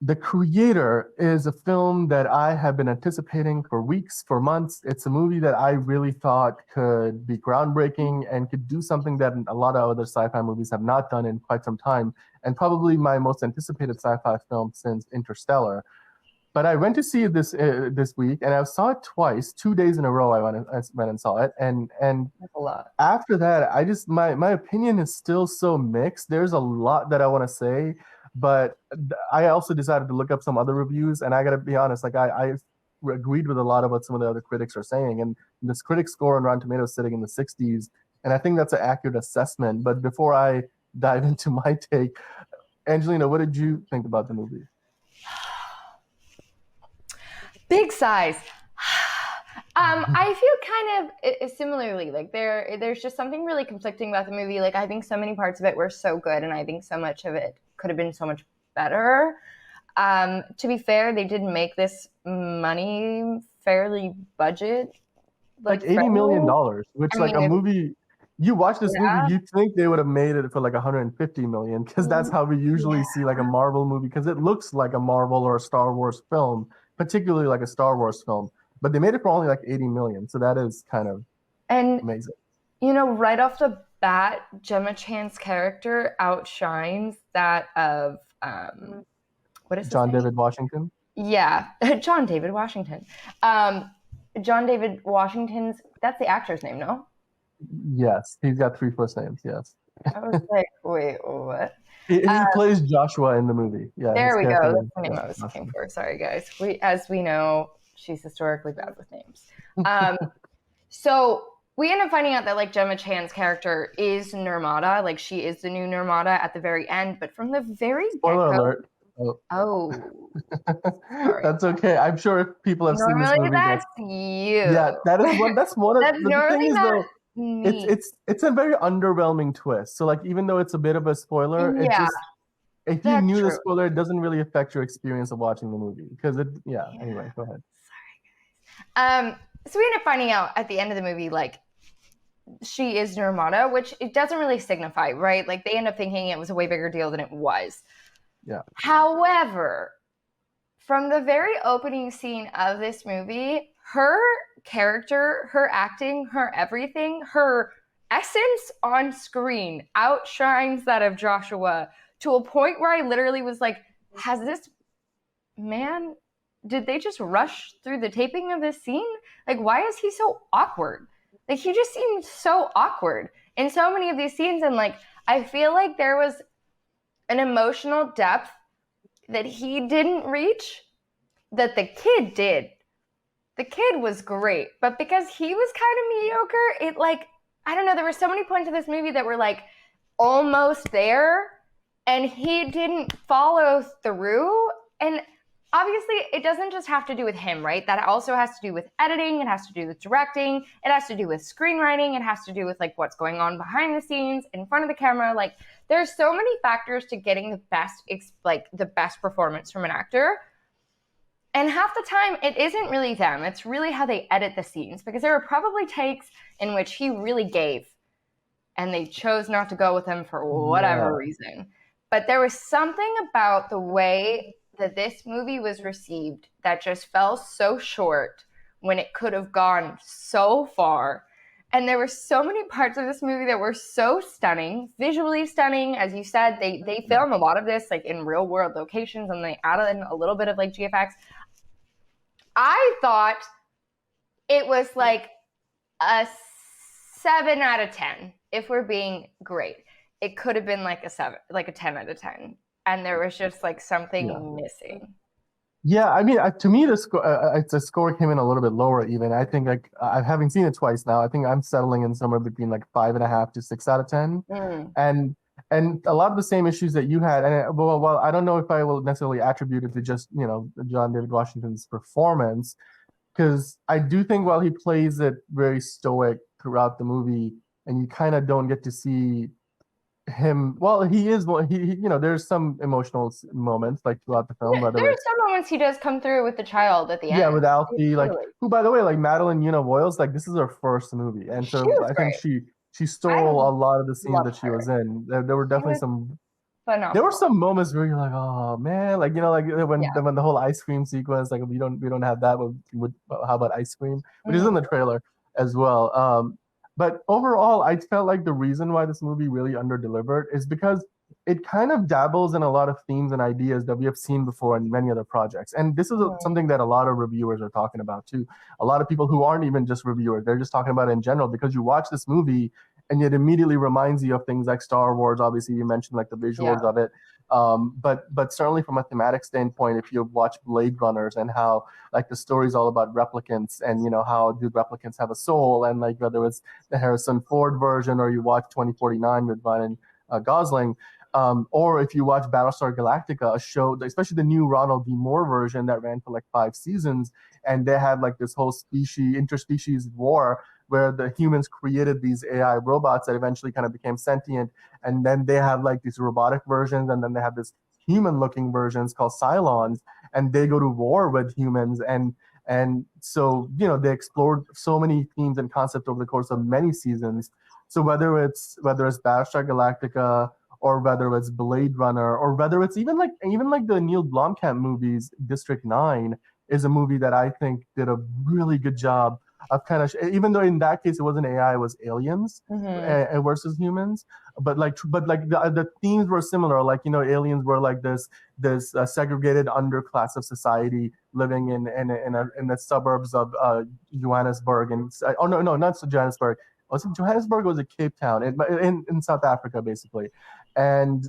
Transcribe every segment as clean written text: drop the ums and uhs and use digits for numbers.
The Creator is a film that I have been anticipating for weeks, for months. It's a movie that I really thought could be groundbreaking and could do something that a lot of other sci-fi movies have not done in quite some time, and probably my most anticipated sci-fi film since Interstellar. But I went to see it this week, and I saw it twice, 2 days in a row. I went and saw it, and That's a lot. after that, I just my opinion is still so mixed. There's a lot that I want to say, but I also decided to look up some other reviews, and I got to be honest, like I agreed with a lot of what some of the other critics are saying, and this critic score on Rotten Tomatoes sitting in the 60s, and I think that's an accurate assessment. But before I dive into my take, Angelina, what did you think about the movie? Big size. I feel kind of similarly. Like there's just something really conflicting about the movie. Like I think so many parts of it were so good, and I think so much of it could have been so much better. To be fair, they did make this money fairly budget, Like $80 million, which I like a mean, movie. You watch this movie, yeah, you think they would have made it for like 150 million, because that's how we usually yeah. see like a Marvel movie, because it looks like a Marvel or a Star Wars film, particularly like a Star Wars film. But they made it for only like 80 million, so that is kind of And amazing. right off the bat, Gemma Chan's character outshines that of what is his John name? David Washington. Yeah, John David Washington. John David Washington's, that's the actor's name, no? Yes, he's got three first names. Yes, I was like, wait, what? he plays Joshua in the movie. Yeah, his There we character go. That's name. the name Yeah, I was looking Joshua. for. Sorry, guys. As we know, she's historically bad with names. Um, so we end up finding out that like Gemma Chan's character is Nirmata, like she is the new Nirmata at the very end, but from the very Spoiler get-go, alert. Oh. oh, sorry. That's okay. I'm sure if people have seen this Normally movie, that's you. yeah, that is one. That's one of That's the thing normally is not though, it's me. it's it's a very underwhelming twist. So like even though it's a bit of a spoiler, it Yeah, just if you that's knew the true. spoiler, it doesn't really affect your experience of watching the movie because it. Yeah. Yeah. Anyway, go ahead. So we end up finding out at the end of the movie, like, she is Nirmata, which it doesn't really signify, right? Like, they end up thinking it was a way bigger deal than it was. Yeah. However, from the very opening scene of this movie, her character, her acting, her everything, her essence on screen outshines that of Joshua to a point where I literally was like, has this man, did they just rush through the taping of this scene? Like, why is he so awkward? Like, he just seemed so awkward in so many of these scenes. And like, I feel like there was an emotional depth that he didn't reach that the kid did. The kid was great, but because he was kind of mediocre, it like, I don't know, there were so many points of this movie that were like almost there and he didn't follow through. And obviously it doesn't just have to do with him, right? That also has to do with editing, it has to do with directing, it has to do with screenwriting, it has to do with like what's going on behind the scenes, in front of the camera. Like there's so many factors to getting the best performance from an actor. And half the time it isn't really them, it's really how they edit the scenes, because there were probably takes in which he really gave and they chose not to go with him for whatever reason. But there was something about the way that this movie was received that just fell so short when it could have gone so far. And there were so many parts of this movie that were so stunning, visually stunning. As you said, they film a lot of this like in real world locations, and they added in a little bit of like GFX. I thought it was like a 7 out of 10, if we're being great. It could have been like a 7, like a 10 out of 10. And there was just like something missing. Yeah, I mean, to me, the score came in a little bit lower. Even I think, like, having seen it twice now, I think I'm settling in somewhere between like 5.5 to 6 out of 10, and a lot of the same issues that you had. And well, I don't know if I will necessarily attribute it to just John David Washington's performance, because I do think while he plays it very stoic throughout the movie, and you kind of don't get to see him. Well, he is. There's some emotional moments like throughout the film, whether There's it's some moments he does come through with the child at the end. with Alfie, like Totally. who, by the way, like Madeline Voiles, like this is her first movie, and She so was I think great. she I stole a lot of the scenes that loved she her. was in. There were She definitely was some There were phenomenal. some moments where you're like, oh man, like like Yeah. when the whole ice cream sequence, like we don't have that. How about ice cream, which is in Mhm. the trailer as well. But overall, I felt like the reason why this movie really underdelivered is because it kind of dabbles in a lot of themes and ideas that we have seen before in many other projects. And this is Mhm. something that a lot of reviewers are talking about too. A lot of people who aren't even just reviewers, they're just talking about it in general because you watch this movie and it immediately reminds you of things like Star Wars. Obviously, you mentioned like the visuals Yeah. of it, but certainly from a thematic standpoint, if you watch Blade Runners and how like the story is all about replicants and how do replicants have a soul and like whether it's the Harrison Ford version or you watch 2049 with Ryan Gosling. Or if you watch Battlestar Galactica, a show, especially the new Ronald D. Moore version that ran for like 5 seasons, and they had like this whole interspecies war where the humans created these AI robots that eventually kind of became sentient, and then they have like these robotic versions, and then they have this human-looking versions called Cylons, and they go to war with humans, and so they explored so many themes and concepts over the course of many seasons. So whether it's Battlestar Galactica or whether it's Blade Runner or whether it's even like the Neil Blomkamp movies, District 9 is a movie that I think did a really good job of kind of even though in that case it wasn't AI, it was aliens Mhm. versus humans, but like the themes were similar. Like aliens were like this segregated underclass of society living in the suburbs of Johannesburg and oh no not Johannesburg. Was it Johannesburg or was it Cape Town in South Africa basically, and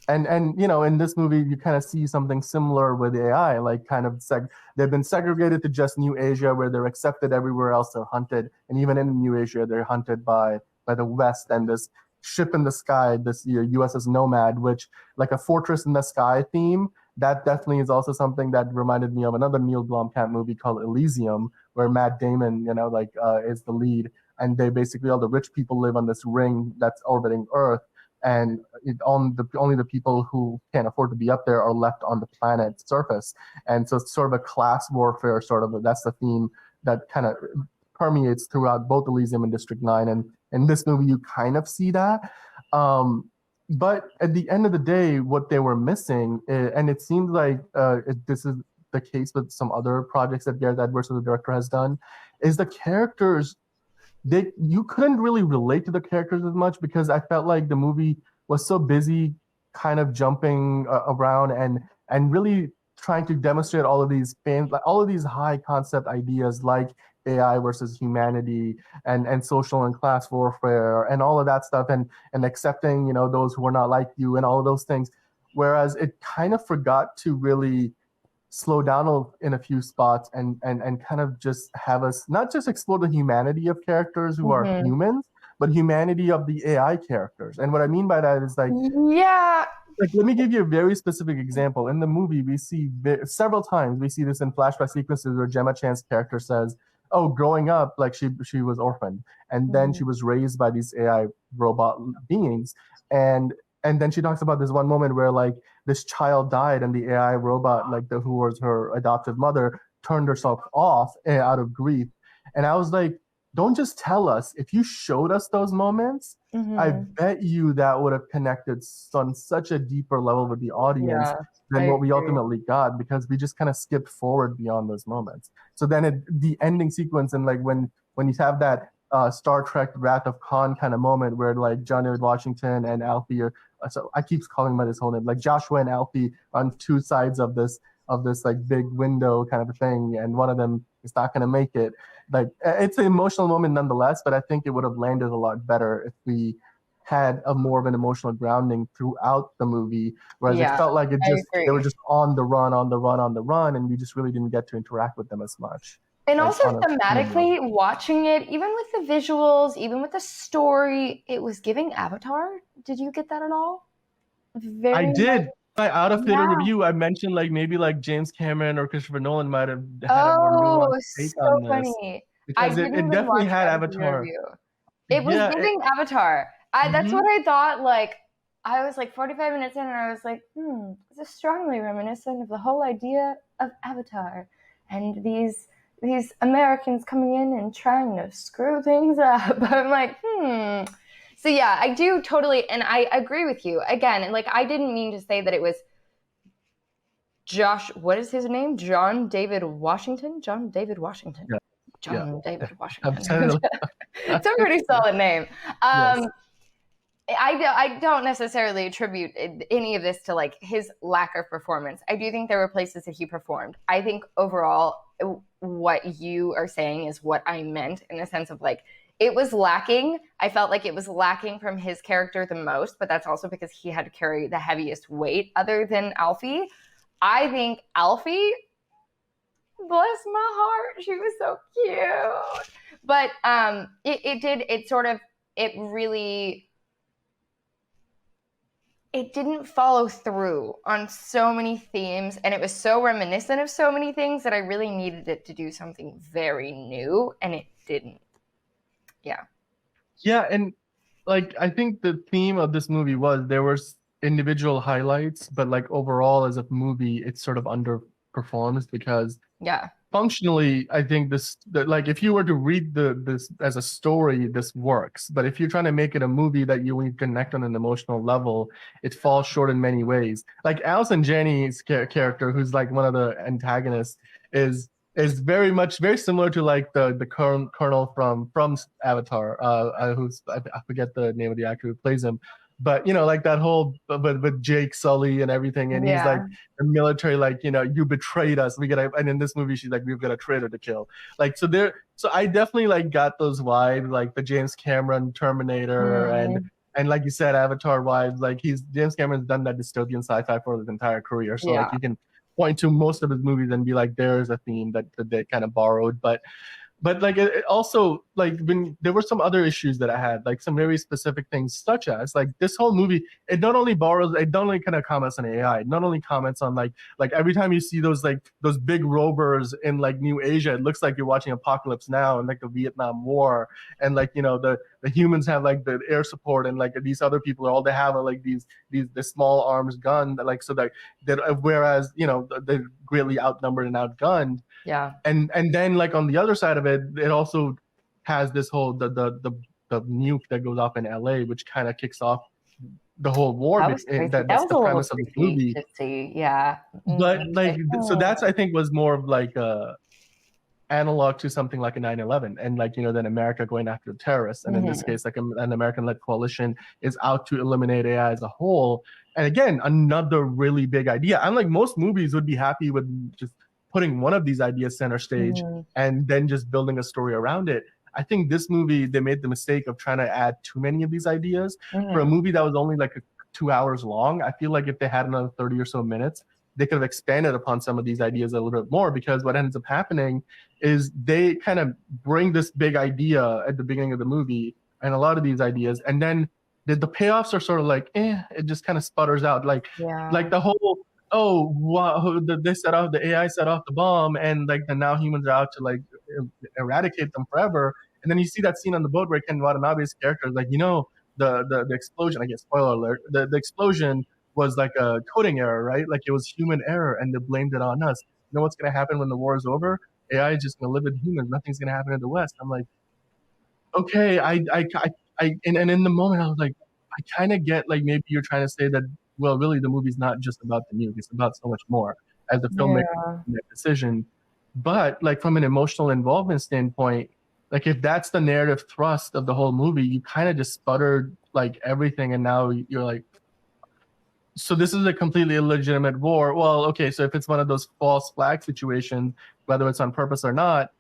in this movie you kind of see something similar with AI, like kind of they've been segregated to just New Asia where they're accepted, everywhere else they're hunted, and even in New Asia they're hunted by the West and this ship in the sky, this USS Nomad, which like a fortress in the sky theme. That definitely is also something that reminded me of another Neil Blomkamp movie called Elysium, where Matt Damon, is the lead, and they basically all the rich people live on this ring that's orbiting Earth, and only the people who can't afford to be up there are left on the planet's surface. And so it's sort of a class warfare, sort of. That's the theme that kind of permeates throughout both Elysium and District 9. And in this movie, you kind of see that. But at the end of the day, what they were missing, and it seems like this is the case with some other projects that Gareth Edwards, the director, has done, is the characters you couldn't really relate to the characters as much because I felt like the movie was so busy kind of jumping around and really trying to demonstrate all of these high concept ideas like AI versus humanity and social and class warfare and all of that stuff and accepting those who are not like you and all of those things, whereas it kind of forgot to really slow down in a few spots and kind of just have us not just explore the humanity of characters who are Mhm. humans, but humanity of the AI characters. And what I mean by that is Yeah. like let me give you a very specific example. In the movie, we see several times we see this in flashback sequences where Gemma Chan's character says, "Oh, growing up, like she was orphaned, and then she Mhm. was raised by these AI robot beings." And and then she talks about this one moment where like this child died, and the AI robot, like who was her adoptive mother, turned herself off out of grief. And I was like, don't just tell us. If you showed us those moments, I Mhm. bet you that would have connected on such a deeper level with the audience Yeah, than I what we agree. ultimately got because we just kind of skipped forward beyond those moments. So then the ending sequence and like when you have that Star Trek Wrath of Khan kind of moment where like John David Washington and Alfie are so I keep calling him by his whole name, like Joshua and Alfie on two sides of this like big window kind of a thing, and one of them is not going to make it. Like it's an emotional moment nonetheless, but I think it would have landed a lot better if we had a more of an emotional grounding throughout the movie, whereas it Yeah, felt like I they were agree. just on the run, on the run, on the run, and we just really didn't get to interact with them as much, And like also on a human thematically, level. watching it, even with the visuals, even with the story, it was giving Avatar. Did you get that at all? I Very much. did. My out of theater Yeah. review, I mentioned like maybe like James Cameron or Christopher Nolan might have had a more Oh, nuanced take so on this funny. I because it, didn't it even definitely watch had that as a Avatar. review. It was Yeah. giving Avatar. That's what Mhm. I thought. Like, I was like 45 minutes in, and I was like, this is strongly reminiscent of the whole idea of Avatar, and these Americans coming in and trying to screw things up. I'm like. So yeah, I do totally, and I agree with you. Again, like I didn't mean to say that it was Josh, what is his name? John David Washington? John David Washington. Yeah, yeah. John David I'm Washington. sorry. It's a pretty solid name. Yes. I don't necessarily attribute any of this to like his lack of performance. I do think there were places that he performed. I think overall, what you are saying is what I meant in the sense of like it was lacking. I felt like it was lacking from his character the most, but that's also because he had to carry the heaviest weight other than Alfie. I think Alfie, bless my heart, she was so cute. But it really it didn't follow through on so many themes, and it was so reminiscent of so many things that I really needed it to do something very new, and it didn't. Yeah. Yeah, and like I think the theme of this movie was there were individual highlights, but like overall as a movie, it sort of underperforms because Yeah. functionally, I think like if you were to read this as a story, this works. But if you're trying to make it a movie that you connect on an emotional level, it falls short in many ways. Like Allison Janney's character, who's like one of the antagonists, is very similar to like the colonel from Avatar, who's I forget the name of the actor who plays him, but you know, like that whole with Jake Sully and everything, and he's like Yeah. the military, like, you know, you betrayed us, we gotta, and in this movie she's like, we've got a traitor to kill, like, so I definitely like got those vibes, like the James Cameron Terminator, and like you said, Avatar vibes. Like James Cameron's done that dystopian sci-fi for his entire career, so Yeah. like you can point to most of his movies and be like, there's a theme that they kind of borrowed. But like it also, like when there were some other issues that I had, like some very specific things, such as like this whole movie, it not only kind of comments on AI, it not only comments on like every time you see those big rovers in like New Asia, it looks like you're watching Apocalypse Now and like the Vietnam War, and like, you know, the humans have like the air support, and like these other people, all they have are like these the small arms gun, like, so that whereas, you know, they're greatly outnumbered and outgunned. Yeah. And then like on the other side of it, it also has this whole the nuke that goes off in LA, which kind of kicks off the whole war. That was crazy. That That's was the a little premise of the creepy movie. to see. Yeah. But like, Like, so oh. that's, I think, was more of like a analog to something like a 9/11, and like, you know, then America going after the terrorists, and in this case, like an American-led coalition is out to eliminate AI as a whole. And again, another really big idea. Unlike most movies would be happy with just putting one of these ideas center stage and then just building a story around it. I think this movie, they made the mistake of trying to add too many of these ideas for a movie that was only like 2 hours long. I feel like if they had another 30 or so minutes, they could have expanded upon some of these ideas a little bit more, because what ends up happening is they kind of bring this big idea at the beginning of the movie, and a lot of these ideas, and then the payoffs are sort of like, it just kind of sputters out. Like the whole, oh, wow, they set off, the AI set off the bomb, and like the now humans are out to like eradicate them forever. And then you see that scene on the boat where Ken Watanabe's character is like, you know, the explosion, I guess, spoiler alert, the explosion was like a coding error, right? Like it was human error, and they blamed it on us. You know what's going to happen when the war is over? AI is just going to live with humans. Nothing's going to happen in the West. I'm like, okay, and in the moment I was like, I kind of get, like, maybe you're trying to say that, well, really the movie's not just about the nuke; it's about so much more as the filmmaker making that decision. But like from an emotional involvement standpoint, like if that's the narrative thrust of the whole movie, you kind of just sputtered like everything, and now you're like, so this is a completely illegitimate war. Well, okay, so if it's one of those false flag situations, whether it's on purpose or not,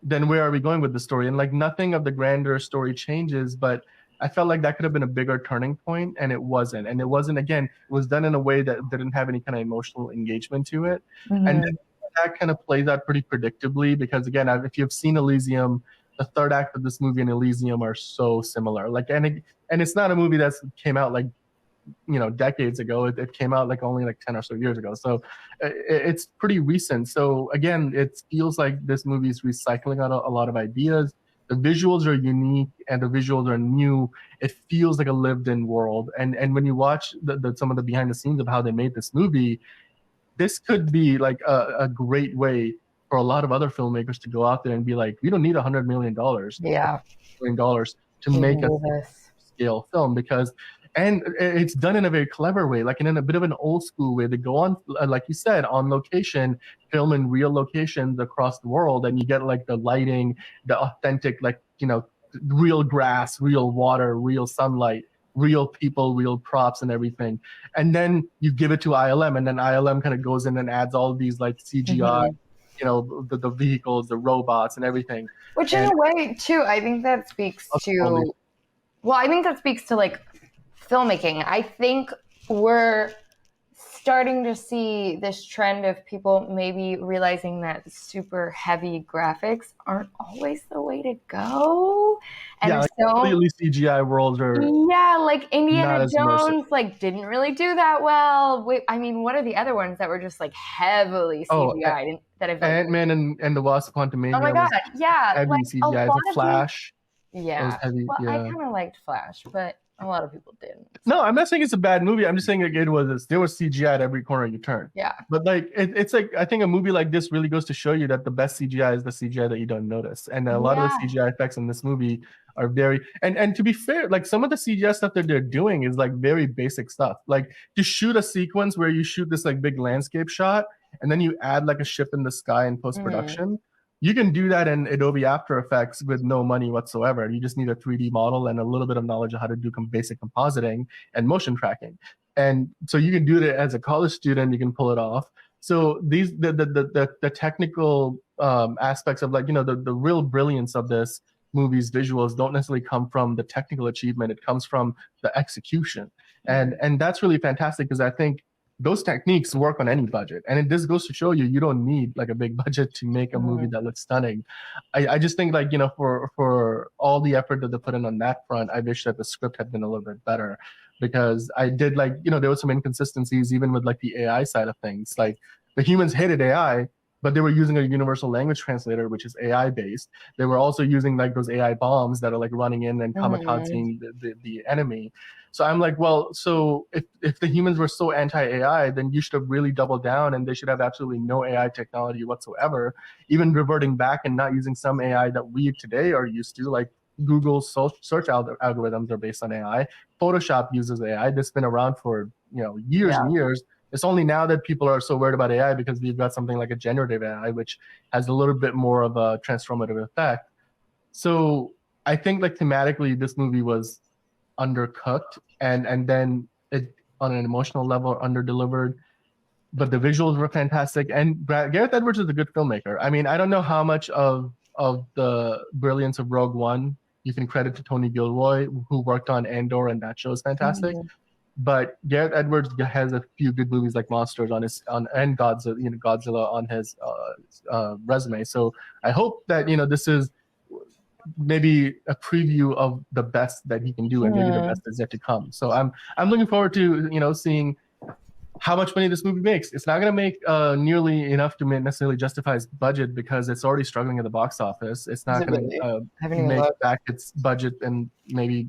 then where are we going with the story? And like nothing of the grander story changes, but I felt like that could have been a bigger turning point, and it wasn't. And it wasn't, again, it was done in a way that didn't have any kind of emotional engagement to it. And that kind of plays out pretty predictably, because again, if you've seen Elysium, the third act of this movie and Elysium are so similar. Like, and it's not a movie that came out like, you know, decades ago. It came out like only like 10 or so years ago, so it's pretty recent. So again, it feels like this movie is recycling out a lot of ideas. The visuals are unique and the visuals are new. It feels like a lived-in world, and when you watch some of the behind the scenes of how they made this movie, this could be like a great way for a lot of other filmmakers to go out there and be like, we don't need $100 million, Yeah. $100 million to make a scale film and it's done in a very clever way, like in a bit of an old school way. They go on, like you said, on location, film in real locations across the world, and you get like the lighting, the authentic, like, real grass, real water, real sunlight, real people, real props and everything. And then you give it to ILM, and then ILM kind of goes in and adds all these like CGI, the vehicles, the robots and everything. Which in a way too, I think that speaks to, well, I think that speaks to like filmmaking. I think we're starting to see this trend of people maybe realizing that super heavy graphics aren't always the way to go. And yeah, like completely CGI worlds are like Indiana Jones like didn't really do that well. I mean, what are the other ones that were just like heavily CGI that have like, Ant-Man and the Wasp: Quantumania? Oh my god, yeah, heavy like CGI. The Flash. Yeah, heavy, well, I kind of liked Flash, but a lot of people didn't. No, I'm not saying it's a bad movie. I'm just saying like there was CGI at every corner you turn. Yeah. But like it's like, I think a movie like this really goes to show you that the best CGI is the CGI that you don't notice. And a lot of the CGI effects in this movie are very, and to be fair, like some of the CGI stuff that they're doing is like very basic stuff. Like to shoot a sequence where you shoot this like big landscape shot and then you add like a ship in the sky in post-production. You can do that in Adobe After Effects with no money whatsoever. You just need a 3D model and a little bit of knowledge of how to do basic compositing and motion tracking. And so you can do it as a college student, you can pull it off. So the technical aspects of like, the real brilliance of this movie's visuals don't necessarily come from the technical achievement. It comes from the execution. And that's really fantastic, because I think those techniques work on any budget. And this goes to show you don't need like a big budget to make a movie that looks stunning. I just think like, for all the effort that they put in on that front, I wish that the script had been a little bit better, because I did like, there were some inconsistencies even with like the AI side of things. Like the humans hated AI, but they were using a universal language translator, which is AI based. They were also using like those AI bombs that are like running in and kamikazing the enemy. So I'm like, well, so if the humans were so anti-AI, then you should have really doubled down, and they should have absolutely no AI technology whatsoever, even reverting back and not using some AI that we today are used to, like Google's search algorithms are based on AI. Photoshop uses AI. That's been around for years and years. It's only now that people are so worried about AI because we've got something like a generative AI, which has a little bit more of a transformative effect. So I think like thematically, this movie was undercooked, and then it on an emotional level under-delivered. But the visuals were fantastic, and Gareth Edwards is a good filmmaker. I mean, I don't know how much of the brilliance of Rogue One you can credit to Tony Gilroy, who worked on Andor, and that show is fantastic. But Gareth Edwards has a few good movies like Monsters and Godzilla on his resume. So I hope that this is maybe a preview of the best that he can do, and maybe the best is yet to come. So I'm looking forward to seeing how much money this movie makes. It's not going to make nearly enough to necessarily justify its budget, because it's already struggling at the box office. It's not going to make back its budget in maybe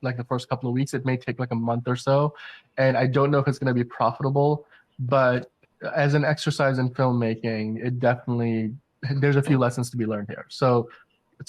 like the first couple of weeks. It may take like a month or so, and I don't know if it's going to be profitable. But as an exercise in filmmaking, there's a few lessons to be learned here. So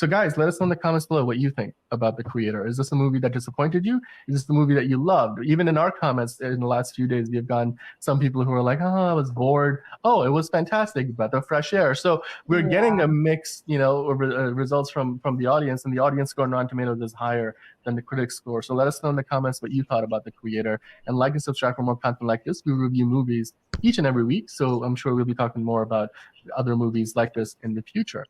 guys, let us know in the comments below what you think about The Creator. Is this a movie that disappointed you? Is this the movie that you loved? Even in our comments in the last few days, we've gotten some people who are like, oh, I was bored. Oh, it was fantastic, breath of fresh air. So we're getting a mix, results from the audience, and the audience score on Rotten Tomatoes is higher than the critic score. So let us know in the comments what you thought about The Creator, and like and subscribe for more content like this. We review movies each and every week, so I'm sure we'll be talking more about other movies like this in the future.